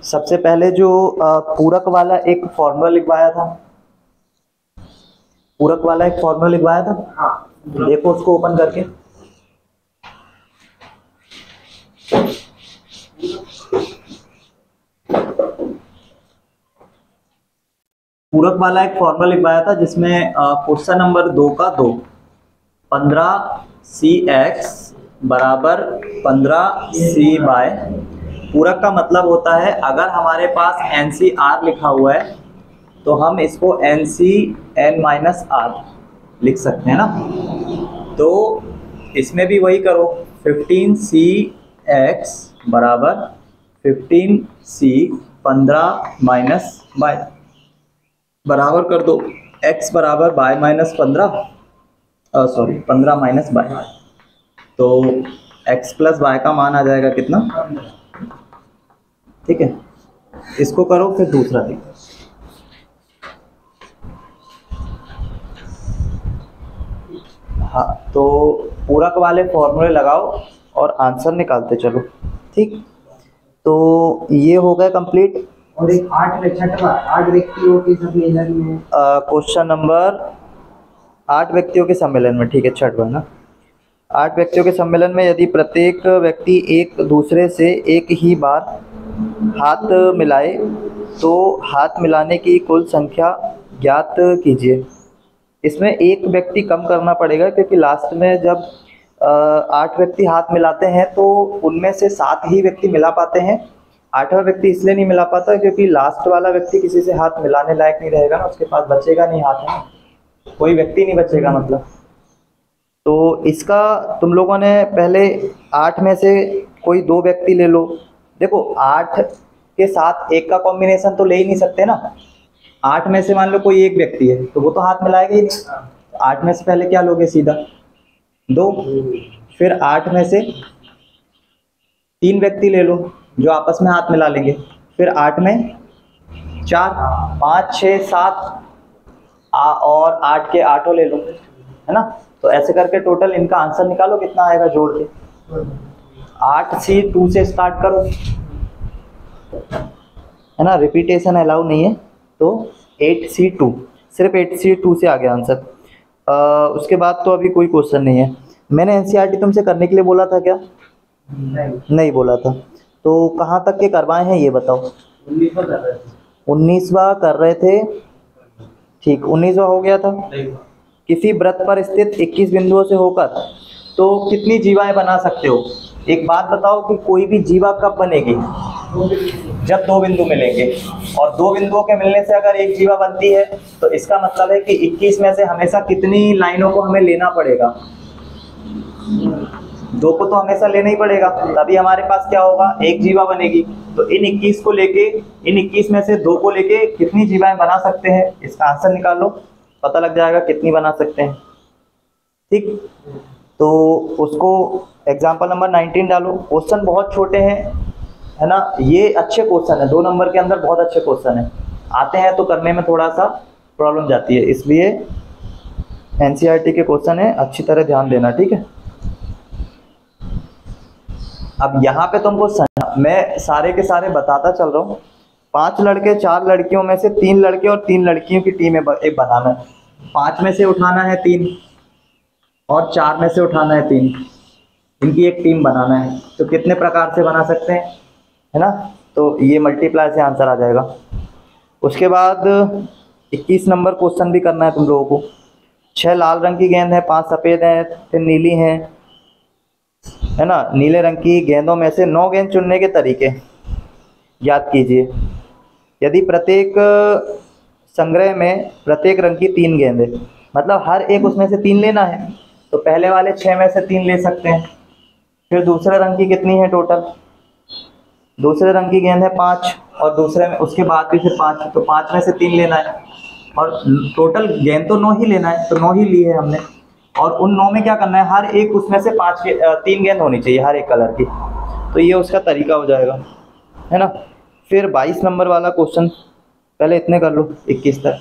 सबसे पहले जो पूरक वाला एक फॉर्मूला लिखवाया था, पूरक वाला एक फॉर्मूला लिखवाया था। हाँ, देखो उसको ओपन करके। पूरक वाला एक फॉर्मूला लिखवाया था जिसमें क्वेश्चन नंबर 2 का 2 15cx बराबर 15c/। पूरक का मतलब होता है अगर हमारे पास NCR लिखा हुआ है तो हम इसको NCN-R लिख सकते हैं ना। तो इसमें भी वही करो, 15cx बराबर 15c 15 - बराबर कर दो x बराबर y-15, सॉरी 15 - y। तो x + y का मान आ जाएगा कितना, ठीक है। इसको करो, फिर दूसरा देखो। हाँ, तो पूरक वाले फॉर्मूले लगाओ और आंसर निकालते चलो, ठीक। तो ये हो गया कंप्लीट। और एक 8 व्यक्तियों के सम्मेलन में क्वेश्चन नंबर 8 व्यक्तियों के सम्मेलन में, ठीक है, छठवां ना। 8 व्यक्तियों के सम्मेलन में यदि प्रत्येक व्यक्ति एक दूसरे से एक ही बार हाथ मिलाए तो हाथ मिलाने की कुल संख्या ज्ञात कीजिए। इसमें एक व्यक्ति कम करना पड़ेगा क्योंकि लास्ट में जब 8 व्यक्ति हाथ मिलाते हैं तो उनमें से 7 ही व्यक्ति मिला पाते हैं। 8वां व्यक्ति इसलिए नहीं मिला पाता क्योंकि लास्ट वाला व्यक्ति किसी से हाथ मिलाने लायक नहीं रहेगा ना, उसके पास बचेगा नहीं हाथ में, कोई व्यक्ति नहीं बचेगा मतलब। तो इसका तुम लोगों ने पहले 8 में से कोई 2 व्यक्ति ले लो। देखो 8 के साथ 1 का कॉम्बिनेशन तो ले ही नहीं सकते ना। 8 में से मान लो कोई एक व्यक्ति है तो वो तो हाथ मिलाएगा ही नहीं। 8 में से पहले क्या लोगे, सीधा 2। फिर 8 में से 3 व्यक्ति ले लो जो आपस में हाथ मिला लेंगे। फिर 8 में 4, 5, 6, 7 और 8 के 8 ले लो, है ना। तो ऐसे करके टोटल इनका आंसर निकालो कितना आएगा जोड़ के। 8C2 से स्टार्ट करो, है ना, रिपीटेशन अलाउ नहीं है। तो 8C2, सिर्फ 8C2 से आ गया आंसर। उसके बाद तो अभी कोई क्वेश्चन नहीं है। मैंने NCERT तुमसे करने के लिए बोला था क्या? नहीं बोला था। तो कहाँ तक के करवाए हैं ये बताओ। 19वां कर रहे थे, ठीक। 19वां हो गया था। किसी वृत्त पर स्थित 21 बिंदुओं से होकर तो कितनी जीवाएं बना सकते हो। एक बात बताओ कि कोई भी जीवा कब बनेगी, जब 2 बिंदु मिलेंगे। और 2 बिंदुओं के मिलने से अगर एक जीवा बनती है तो इसका मतलब है कि 21 में से हमेशा कितनी लाइनों को हमें लेना पड़ेगा, 2 को तो हमेशा लेना ही पड़ेगा, तभी हमारे पास क्या होगा, एक जीवा बनेगी। तो इन 21 को लेके, इन 21 में से 2 को लेके कितनी जीवाएं बना सकते हैं, इसका आंसर निकालो, पता लग जाएगा कितनी बना सकते हैं, ठीक। तो उसको एग्जाम्पल नंबर 19 डालो। क्वेश्चन बहुत छोटे हैं, है ना, ये अच्छे क्वेश्चन है, 2 नंबर के अंदर बहुत अच्छे क्वेश्चन है। आते हैं तो करने में थोड़ा सा प्रॉब्लम जाती है, इसलिए NCERT के क्वेश्चन है, अच्छी तरह ध्यान देना, ठीक है। अब यहाँ पे तुमको मैं सारे के सारे बताता चल रहा हूँ। 5 लड़के 4 लड़कियों में से 3 लड़के और 3 लड़कियों की टीम एक बनाना है। 5 में से उठाना है 3 और 4 में से उठाना है 3, इनकी एक टीम बनाना है। तो कितने प्रकार से बना सकते हैं, है ना। तो ये मल्टीप्लाई से आंसर आ जाएगा। उसके बाद 21 नंबर क्वेश्चन भी करना है तुम लोगों को। 6 लाल रंग की गेंद है, 5 सफ़ेद हैं, 3 नीली हैं, है ना। नीले रंग की गेंदों में से 9 गेंद चुनने के तरीके ज्ञात कीजिए। यदि प्रत्येक संग्रह में प्रत्येक रंग की 3 गेंदें, मतलब हर एक उसमें से 3 लेना है, तो पहले वाले 6 में से 3 ले सकते हैं। फिर दूसरे रंग की कितनी है टोटल, दूसरे रंग की गेंद है 5 और दूसरे में उसके बाद भी फिर 5, तो 5 में से 3 लेना है और टोटल गेंद तो 9 ही लेना है, तो 9 ही ली है हमने। और उन 9 में क्या करना है, हर एक उसमें से 3 गेंद होनी चाहिए हर एक कलर की। तो ये उसका तरीका हो जाएगा, है ना। फिर 22 नंबर वाला क्वेश्चन, पहले इतने कर लो 21 तक।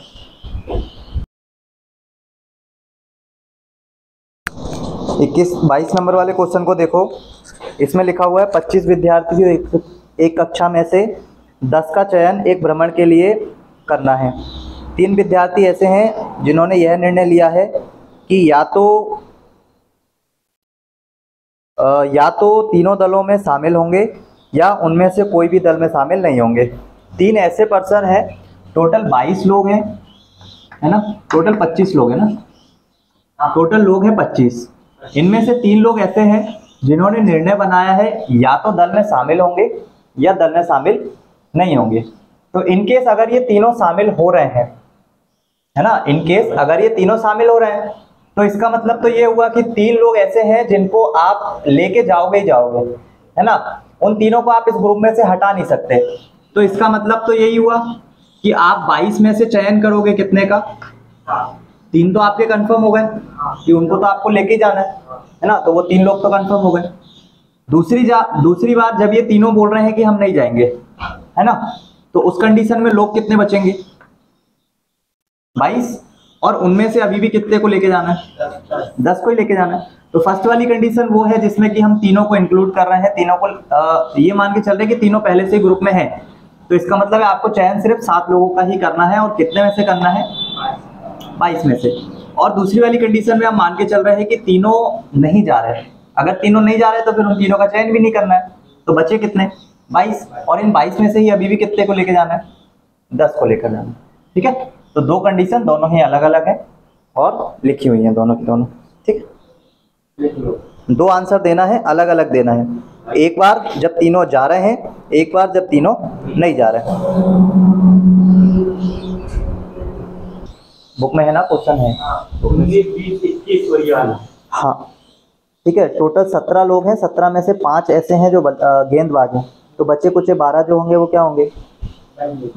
22 नंबर वाले क्वेश्चन को देखो। इसमें लिखा हुआ है 25 विद्यार्थियों एक कक्षा में से 10 का चयन एक भ्रमण के लिए करना है। 3 विद्यार्थी ऐसे हैं जिन्होंने यह निर्णय लिया है कि या तो तीनों दलों में शामिल होंगे या उनमें से कोई भी दल में शामिल नहीं होंगे। 3 ऐसे पर्सन हैं, टोटल 22 लोग हैं, है ना, टोटल 25 लोग हैं ना, टोटल लोग हैं 25। इनमें से 3 लोग ऐसे हैं जिन्होंने निर्णय बनाया है या तो दल में शामिल होंगे या दल में शामिल नहीं होंगे। तो इनकेस अगर ये तीनों शामिल हो रहे हैं, है ना, इनकेस अगर ये तीनों शामिल हो रहे हैं तो इसका मतलब तो ये हुआ कि 3 लोग ऐसे हैं जिनको आप लेके जाओगे ही जाओगे, है ना, उन तीनों को आप इस ग्रुप में से हटा नहीं सकते। तो इसका मतलब तो यही हुआ कि आप 22 में से चयन करोगे कितने का, 3 तो आपके कंफर्म हो गए कि उनको तो आपको लेके जाना है ना, तो वो 3 लोग तो कंफर्म हो गए। दूसरी बार जब ये तीनों बोल रहे हैं कि हम नहीं जाएंगे, है ना, तो उस कंडीशन में लोग कितने बचेंगे, 22, और उनमें से अभी भी कितने को लेके जाना है, 10 को ही लेके जाना है। तो फर्स्ट वाली कंडीशन वो है जिसमें कि हम तीनों को इंक्लूड कर रहे हैं, तीनों को ये मान के चल रहे हैं कि तीनों पहले से ग्रुप में हैं। तो इसका मतलब है आपको चयन सिर्फ 7 लोगों का ही करना है, और कितने में से करना है, 22 में से। और दूसरी वाली कंडीशन में हम मान के चल रहे हैं कि तीनों नहीं जा रहे हैं। अगर तीनों नहीं जा रहे तो फिर उन तीनों का चयन भी नहीं करना है, तो बचे कितने, 22, और इन 22 में से ही अभी भी कितने को लेके जाना है, 10 को लेकर जाना है। ठीक है, तो 2 कंडीशन दोनों ही अलग अलग है और लिखी हुई है दोनों की दोनों। ठीक है, 2 आंसर देना है, अलग अलग देना है, एक बार जब तीनों जा रहे हैं, एक बार जब तीनों नहीं जा रहे हैं। बुक में है ना, क्वेश्चन है। हाँ ठीक है, टोटल 17 लोग हैं, 17 में से 5 ऐसे हैं जो गेंदबाज हैं, तो बच्चे कुछ 12 जो होंगे वो क्या होंगे,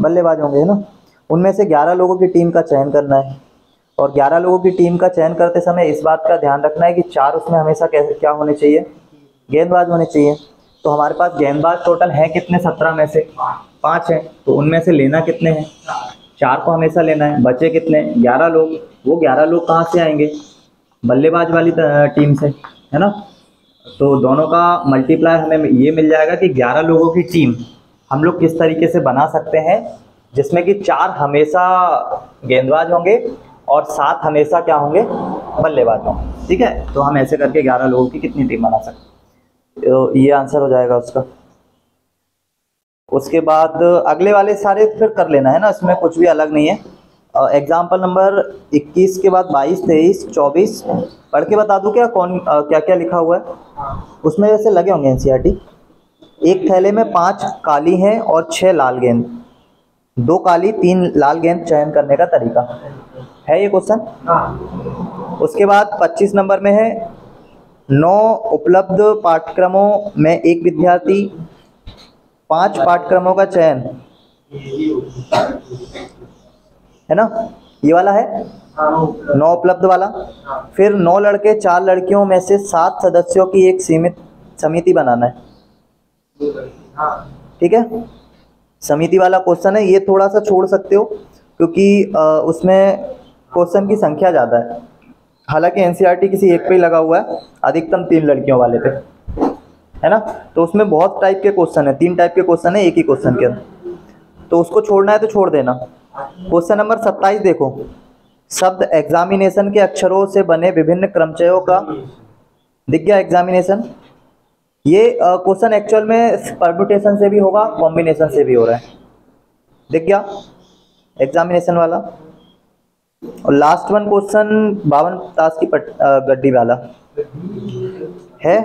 बल्लेबाज होंगे, है ना। उनमें से 11 लोगों की टीम का चयन करना है, और 11 लोगों की टीम का चयन करते समय इस बात का ध्यान रखना है कि 4 उसमें हमेशा क्या होने चाहिए, गेंदबाज होने चाहिए। तो हमारे पास गेंदबाज टोटल हैं कितने, 17 में से 5 हैं, तो उनमें से लेना कितने हैं, 4 को हमेशा लेना है। बचे कितने, 11 लोग। वो 11 लोग कहाँ से आएंगे, बल्लेबाज वाली टीम से, है ना। तो दोनों का मल्टीप्लाई हमें ये मिल जाएगा कि 11 लोगों की टीम हम लोग किस तरीके से बना सकते हैं, जिसमें कि 4 हमेशा गेंदबाज होंगे और 7 हमेशा क्या होंगे, बल्लेबाज होंगे। ठीक है, तो हम ऐसे करके 11 लोगों की कितनी टीम बना सकते हैं, तो ये आंसर हो जाएगा उसका। उसके बाद अगले वाले सारे फिर कर लेना है ना, इसमें कुछ भी अलग नहीं है। एग्जाम्पल नंबर 21 के बाद 22, 23, 24 पढ़ के बता दूं क्या, कौन क्या क्या लिखा हुआ है उसमें, जैसे लगे होंगे एनसीईआरटी। एक थैले में 5 काली हैं और 6 लाल गेंद, 2 काली 3 लाल गेंद चयन करने का तरीका है ये क्वेश्चन। उसके बाद 25 नंबर में है 9 उपलब्ध पाठ्यक्रमों में एक विद्यार्थी 5 पाठ्यक्रमों का चयन, है ना, ये वाला है 9 उपलब्ध वाला। फिर 9 लड़के 4 लड़कियों में से 7 सदस्यों की एक सीमित समिति बनाना है। ठीक है, समिति वाला क्वेश्चन है, ये थोड़ा सा छोड़ सकते हो क्योंकि उसमें क्वेश्चन की संख्या ज़्यादा है। हालांकि एनसीईआरटी किसी एक पे ही लगा हुआ है, अधिकतम 3 लड़कियों वाले पे, है ना। तो उसमें बहुत टाइप के क्वेश्चन है, 3 टाइप के क्वेश्चन है एक ही क्वेश्चन के अंदर, तो उसको छोड़ना है तो छोड़ देना। क्वेश्चन नंबर 27 देखो, शब्द एग्जामिनेशन के अक्षरों से बने विभिन्न क्रमचयों का, दिख गया एग्जामिनेशन। ये क्वेश्चन एक्चुअल में परम्यूटेशन से भी होगा, कॉम्बिनेशन से भी हो रहा है, दिख गया एग्जामिनेशन वाला। और लास्ट वन क्वेश्चन 52 ताश की गड्डी वाला है,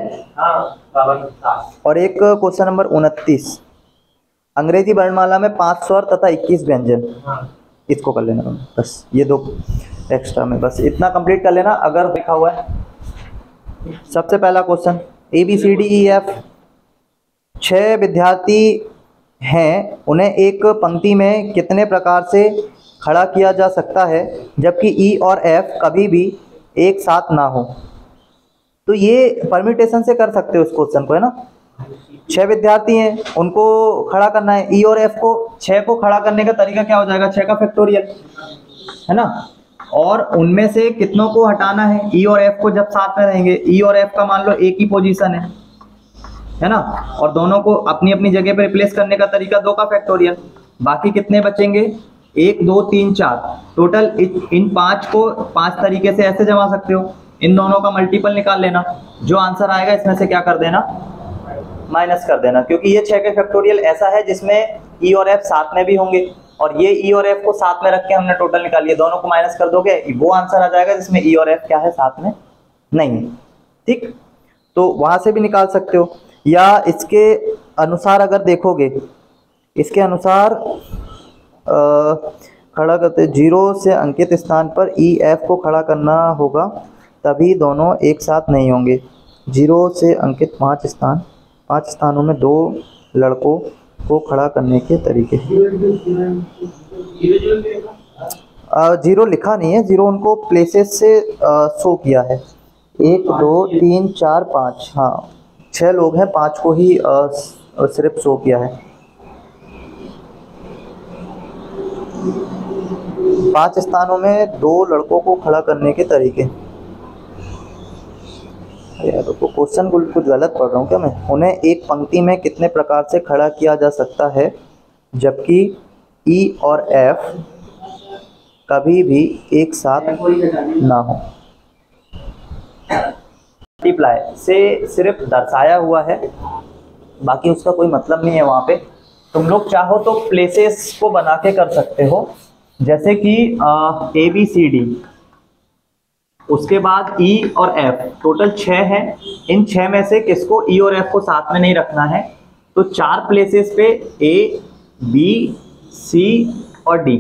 और एक क्वेश्चन नंबर 29, अंग्रेजी वर्णमाला में 5 स्वर तथा 21 व्यंजन, इसको कर लेना बस, ये 2 एक्स्ट्रा में, बस इतना कंप्लीट कर लेना। अगर लिखा हुआ है सबसे पहला क्वेश्चन, ABCDEF 6 विद्यार्थी हैं, उन्हें एक पंक्ति में कितने प्रकार से खड़ा किया जा सकता है जबकि E और F कभी भी एक साथ ना हो। तो ये परम्यूटेशन से कर सकते हो इस क्वेश्चन को, है ना। 6 विद्यार्थी हैं, उनको खड़ा करना है, E और F को, 6 को खड़ा करने का तरीका क्या हो जाएगा, 6 का फैक्टोरियल, है ना। और उनमें से कितनों को हटाना है, E और F को, जब साथ में रहेंगे। E और F का मान लो एक ही पोजीशन है है ना, और दोनों को अपनी अपनी जगह पे रिप्लेस करने का तरीका 2 का फैक्टोरियल। बाकी कितने बचेंगे, 1 2 3 4 टोटल। इन 5 को 5 तरीके से ऐसे जमा सकते हो, इन दोनों का मल्टीपल निकाल लेना, जो आंसर आएगा इसमें से क्या कर देना, माइनस कर देना, क्योंकि ये 6 के फैक्टोरियल ऐसा है जिसमें ई और एफ साथ में भी होंगे, और ये ई और एफ को साथ में रख के हमने टोटल निकाल लिया, दोनों को माइनस कर दोगे वो आंसर आ जाएगा जिसमें ई और एफ क्या है, साथ में नहीं। ठीक, तो वहां से भी निकाल सकते हो, या इसके अनुसार अगर देखोगे, इसके अनुसार खड़ा करते 0 से अंकित स्थान पर ई एफ को खड़ा करना होगा, तभी दोनों एक साथ नहीं होंगे। 0 से अंकित 5 स्थानों में 2 लड़कों को खड़ा करने के तरीके। 0 लिखा नहीं है, 0 उनको प्लेसेस से शो किया है। 1 2 3 4 5, हाँ 6 लोग हैं, 5 को ही सिर्फ शो किया है। 5 स्थानों में 2 लड़कों को खड़ा करने के तरीके। यार तो क्वेश्चन कुछ गलत पढ़ रहा हूँ क्या मैं। उन्हें एक पंक्ति में कितने प्रकार से खड़ा किया जा सकता है जबकि ई और एफ कभी भी एक साथ ना हो। मल्टीप्लाई से सिर्फ दर्शाया हुआ है, बाकी उसका कोई मतलब नहीं है। वहाँ पे तुम लोग चाहो तो प्लेसेस को बना के कर सकते हो, जैसे कि ए बी सी डी, उसके बाद ई और एफ, टोटल 6 है। इन 6 में से किसको, ई और एफ को साथ में नहीं रखना है, तो 4 प्लेसेस पे ए बी सी और डी,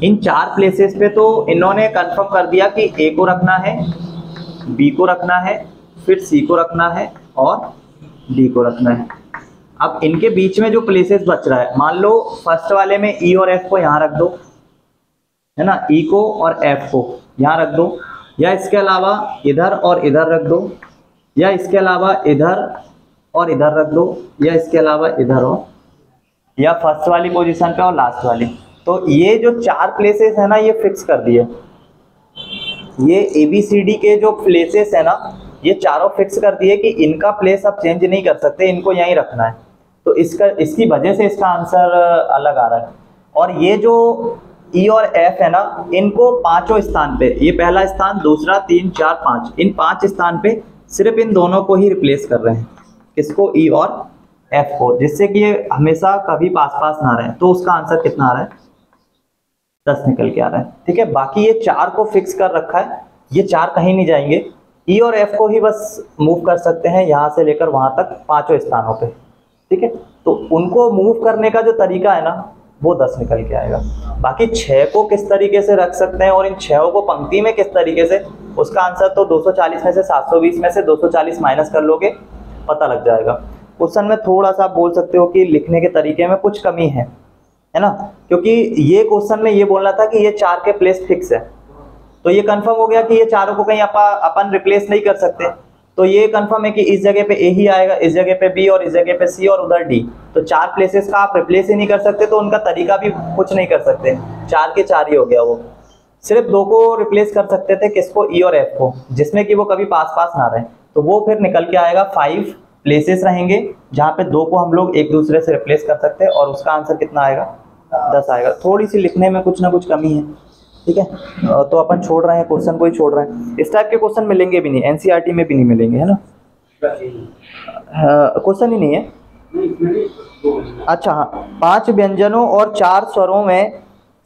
इन 4 प्लेसेस पे तो इन्होंने कंफर्म कर दिया कि ए को रखना है, बी को रखना है, फिर सी को रखना है और डी को रखना है। अब इनके बीच में जो प्लेसेस बच रहा है, मान लो फर्स्ट वाले में ई और एफ को यहाँ रख दो, है ना, ई को और एफ को यहाँ रख दो, या इसके अलावा इधर और इधर रख दो, या इसके अलावा इधर और इधर रख दो, या इसके अलावा इधर और, या फर्स्ट वाली पोजीशन पे और लास्ट वाली। तो ये जो 4 प्लेसेस है ना, ये फिक्स कर दिए। ये ए बी सी डी के जो प्लेसेस है ना, ये चारों फिक्स कर दिए कि इनका प्लेस आप चेंज नहीं कर सकते, इनको यहीं रखना है। तो इसकी वजह से इसका आंसर अलग आ रहा है। और ये जो ई और एफ है ना, इनको 5 स्थान पे, ये पहला स्थान, दूसरा, 3 4 5, इन 5 स्थान पे सिर्फ इन दोनों को ही रिप्लेस कर रहे हैं, किसको, ई और एफ को, जिससे कि ये हमेशा कभी पास पास ना रहे। तो उसका आंसर कितना आ रहा है, 10 निकल के आ रहा है। ठीक है, बाकी ये 4 को फिक्स कर रखा है, ये 4 कहीं नहीं जाएंगे। ई और एफ को ही बस मूव कर सकते हैं यहाँ से लेकर वहां तक 5 स्थानों पे। ठीक है, तो उनको मूव करने का जो तरीका है ना, वो 10 निकल के आएगा। बाकी 6 को किस तरीके से रख सकते हैं और इन 6 को पंक्ति में किस तरीके से, उसका आंसर तो 240 में से 720 में से 240 माइनस कर लोगे, पता लग जाएगा। क्वेश्चन में थोड़ा सा आप बोल सकते हो कि लिखने के तरीके में कुछ कमी है ना, क्योंकि ये क्वेश्चन में ये बोलना था कि ये 4 के प्लेस फिक्स है, तो ये कंफर्म हो गया कि ये चारों को कहीं अपन रिप्लेस नहीं कर सकते। तो ये कंफर्म है कि इस जगह पे ए ही आएगा, इस जगह पे बी और इस जगह पे सी और उधर डी। तो 4 प्लेसेस का आप रिप्लेस ही नहीं कर सकते, तो उनका तरीका भी कुछ नहीं कर सकते। 4 के 4 ही हो गया। वो सिर्फ 2 को रिप्लेस कर सकते थे, किसको, ई और एफ को, जिसमें कि वो कभी पास पास ना रहे। तो वो फिर निकल के आएगा 5 प्लेसेस रहेंगे जहाँ पे 2 को हम लोग एक दूसरे से रिप्लेस कर सकते हैं, और उसका आंसर कितना आएगा, 10 आएगा। थोड़ी सी लिखने में कुछ ना कुछ कमी है। ठीक है, तो अपन छोड़ रहे हैं, क्वेश्चन को ही छोड़ रहे हैं। इस टाइप के क्वेश्चन मिलेंगे भी नहीं, एनसीईआरटी में भी नहीं मिलेंगे, है ना, क्वेश्चन ही नहीं है। अच्छा हाँ, 5 व्यंजनों और 4 स्वरों में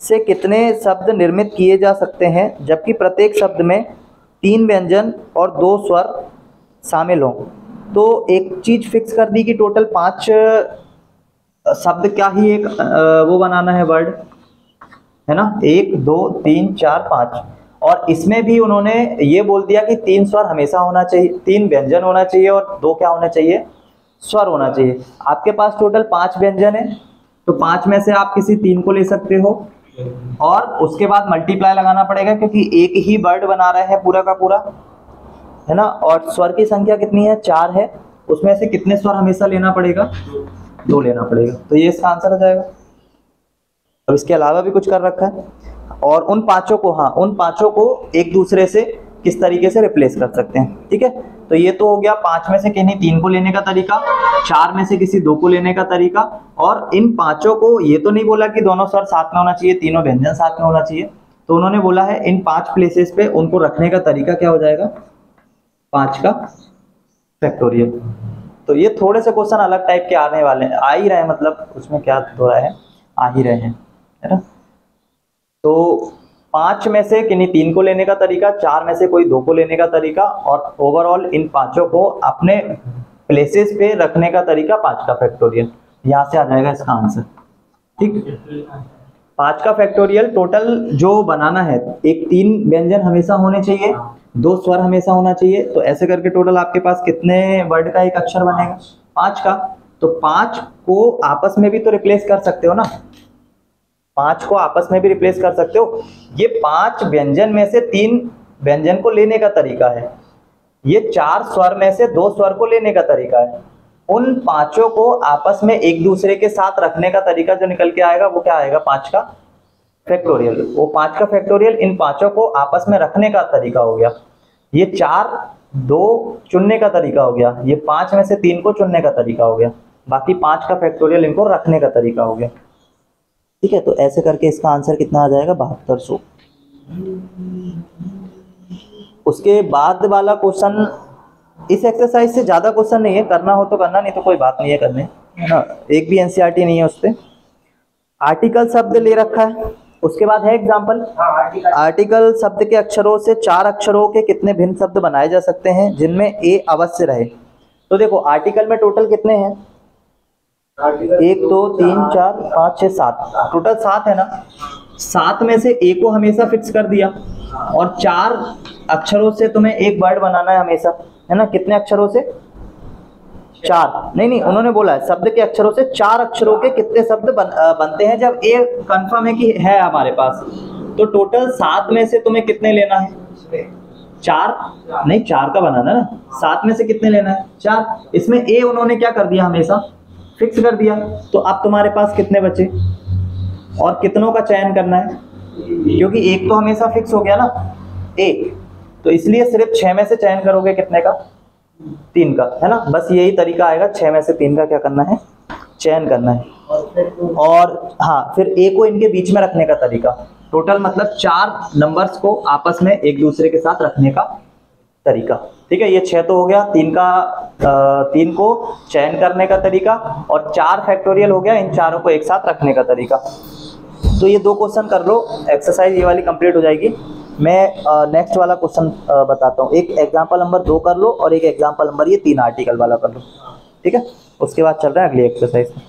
से कितने शब्द निर्मित किए जा सकते हैं जबकि प्रत्येक शब्द में 3 व्यंजन और 2 स्वर शामिल हों। तो एक चीज फिक्स कर दी कि टोटल 5 शब्द क्या ही एक वो बनाना है, वर्ड, है ना, 1 2 3 4 5। और इसमें भी उन्होंने ये बोल दिया कि 3 स्वर हमेशा होना चाहिए, 3 व्यंजन होना चाहिए और 2 क्या होना चाहिए, स्वर होना चाहिए। आपके पास टोटल 5 व्यंजन है, तो 5 में से आप किसी 3 को ले सकते हो, और उसके बाद मल्टीप्लाई लगाना पड़ेगा क्योंकि एक ही वर्ड बना रहे हैं पूरा का पूरा, है ना। और स्वर की संख्या कितनी है, 4 है, उसमें से कितने स्वर हमेशा लेना पड़ेगा, 2 लेना पड़ेगा। तो ये इसका आंसर हो जाएगा। अब इसके अलावा भी कुछ कर रखा है, और उन पांचों को, हाँ, उन पांचों को एक दूसरे से किस तरीके से रिप्लेस कर सकते हैं। ठीक है, तो ये तो हो गया 5 में से किन्हीं 3 को लेने का तरीका, 4 में से किसी 2 को लेने का तरीका। और इन पांचों को ये तो नहीं बोला कि दोनों स्वर साथ में होना चाहिए, तीनों व्यंजन साथ में होना चाहिए, तो उन्होंने बोला है इन 5 प्लेसेस पे उनको रखने का तरीका क्या हो जाएगा, 5 का फैक्टोरियल। तो ये थोड़े से क्वेश्चन अलग टाइप के आने वाले हैं, आ ही रहे हैं, मतलब उसमें क्या थोड़ा है, आ ही रहे हैं, है ना। तो 5 में से किन्हीं 3 को लेने का तरीका, 4 में से कोई 2 को लेने का तरीका, और ओवरऑल इन पांचों को अपने प्लेसेस पे रखने का तरीका 5 का फैक्टोरियल। यहां से आ जाएगा इसका आंसर। ठीक, 5 का फैक्टोरियल टोटल जो बनाना है, एक 3 व्यंजन हमेशा होने चाहिए, 2 स्वर हमेशा होना चाहिए, तो ऐसे करके टोटल आपके पास कितने वर्ड का एक अक्षर बनेगा, 5 का। तो 5 को आपस में भी तो रिप्लेस कर सकते हो ना, 5 को आपस में भी रिप्लेस कर सकते हो। ये 5 व्यंजन में से 3 व्यंजन को लेने का तरीका है, ये 4 स्वर में से 2 स्वर को लेने का तरीका है। उन पांचों को आपस में एक दूसरे के साथ रखने का तरीका जो निकल के आएगा वो क्या आएगा, 5 का फैक्टोरियल। वो 5 का फैक्टोरियल इन पांचों को आपस में रखने का तरीका हो गया। ये 4 2 चुनने का तरीका हो गया, ये 5 में से 3 को चुनने का तरीका हो गया, बाकी 5 का फैक्टोरियल इनको रखने का तरीका हो गया। ठीक है, तो ऐसे करके इसका आंसर कितना आ जाएगा, 7200। उसके बाद वाला क्वेश्चन, इस एक्सरसाइज से ज्यादा क्वेश्चन नहीं है, करना हो तो करना, नहीं तो कोई बात नहीं है करने, है ना। एक भी एनसीईआरटी नहीं है उस पे। आर्टिकल शब्द ले रखा है, उसके बाद है एग्जांपल। आर्टिकल शब्द के अक्षरों से 4 अक्षरों के कितने भिन्न शब्द बनाए जा सकते हैं जिनमें ए अवश्य रहे। तो देखो आर्टिकल में टोटल कितने हैं, 1 2 3 4 5 6 7, टोटल 7 है ना। 7 में से ए को हमेशा फिक्स कर दिया, और 4 अक्षरों से तुम्हें एक वर्ड बनाना है हमेशा, है ना। कितने अक्षरों से, 4, नहीं उन्होंने बोला है शब्द के अक्षरों से 4 अक्षरों के कितने शब्द बनते हैं जब ए कंफर्म है कि है हमारे पास। तो टोटल 7 में से तुम्हें कितने लेना है, 4, नहीं 4 का बनाना ना, 7 में से कितने लेना है, 4। इसमें ए उन्होंने क्या कर दिया, हमेशा फिक्स कर दिया। तो अब तुम्हारे पास कितने बचे, और कितनों का चयन करना है, क्योंकि एक तो हमेशा फिक्स हो गया ना, एक, तो इसलिए सिर्फ 6 में से चयन करोगे, कितने का, 3 का, है ना। बस यही तरीका आएगा, 6 में से 3 का क्या करना है, चयन करना है। और हाँ, फिर ए को इनके बीच में रखने का तरीका, टोटल मतलब 4 नंबर्स को आपस में एक दूसरे के साथ रखने का तरीका। ठीक है, ये 6 तो हो गया, 3 को चयन करने का तरीका, और 4 फैक्टोरियल हो गया, इन चारों को एक साथ रखने का तरीका। तो ये 2 क्वेश्चन कर लो, एक्सरसाइज ये वाली कंप्लीट हो जाएगी। मैं नेक्स्ट वाला क्वेश्चन बताता हूँ। एक एग्जांपल नंबर 2 कर लो, और एक एग्जांपल नंबर ये 3 आर्टिकल वाला कर लो। ठीक है, उसके बाद चल रहा है अगली एक्सरसाइज में।